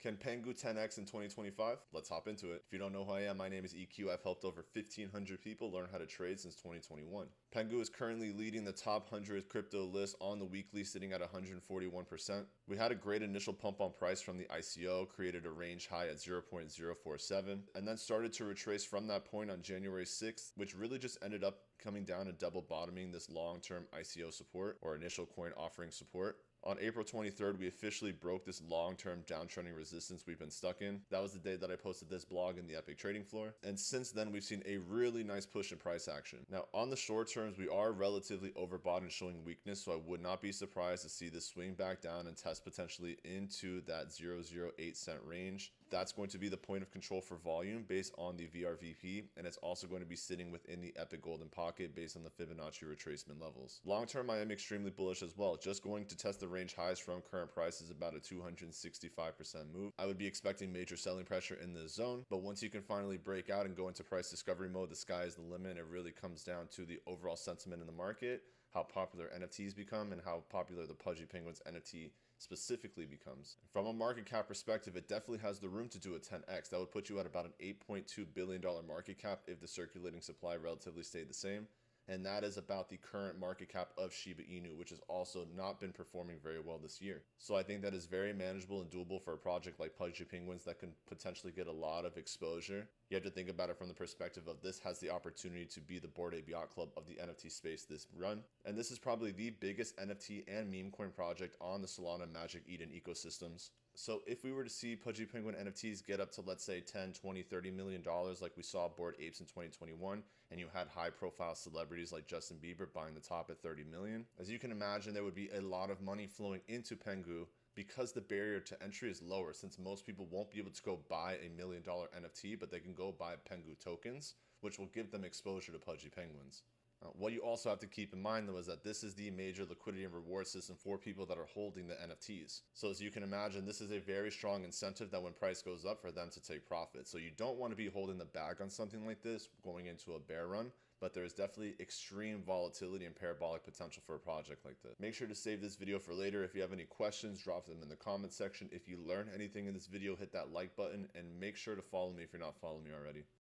Can PENGU 10x in 2025? Let's hop into it. If you don't know who I am, my name is EQ. I've helped over 1,500 people learn how to trade since 2021. PENGU is currently leading the top 100 crypto list on the weekly, sitting at 141%. We had a great initial pump on price from the ICO, created a range high at 0.047, and then started to retrace from that point on January 6th, which really just ended up coming down and double bottoming this long-term ICO support or initial coin offering support. On April 23rd, we officially broke this long-term downtrending resistance we've been stuck in. That was the day that I posted this blog in the EPIQ trading floor. And since then, we've seen a really nice push in price action. Now, on the short terms, we are relatively overbought and showing weakness, so I would not be surprised to see this swing back down and test potentially into that 0.008 cent range. That's going to be the point of control for volume based on the VRVP, and it's also going to be sitting within the Epic Golden Pocket based on the Fibonacci retracement levels. Long term, I am extremely bullish as well. Just going to test the range highs from current price is about a 265% move. I would be expecting major selling pressure in this zone, but once you can finally break out and go into price discovery mode, the sky is the limit. It really comes down to the overall sentiment in the market, how popular NFTs become, and how popular the Pudgy Penguins NFT specifically becomes. From a market cap perspective, it definitely has the room to do a 10x. That would put you at about an $8.2 billion market cap if the circulating supply relatively stayed the same. And that is about the current market cap of Shiba Inu, which has also not been performing very well this year. So I think that is very manageable and doable for a project like Pudgy Penguins that can potentially get a lot of exposure. You have to think about it from the perspective of this has the opportunity to be the Bored Ape Yacht Club of the NFT space this run. And this is probably the biggest NFT and meme coin project on the Solana, Magic, Eden ecosystems. So if we were to see Pudgy Penguin NFTs get up to, let's say, 10, 20, $30 million like we saw Bored Apes in 2021, and you had high profile celebrities like Justin Bieber buying the top at 30 million, as you can imagine, there would be a lot of money flowing into PENGU because the barrier to entry is lower, since most people won't be able to go buy a $1 million NFT, but they can go buy PENGU tokens, which will give them exposure to Pudgy Penguins. What you also have to keep in mind, though, is that this is the major liquidity and reward system for people that are holding the NFTs. So as you can imagine, this is a very strong incentive that when price goes up for them to take profit. So you don't want to be holding the bag on something like this going into a bear run, but there is definitely extreme volatility and parabolic potential for a project like this. Make sure to save this video for later. If you have any questions, drop them in the comment section. If you learn anything in this video, hit that like button and make sure to follow me if you're not following me already.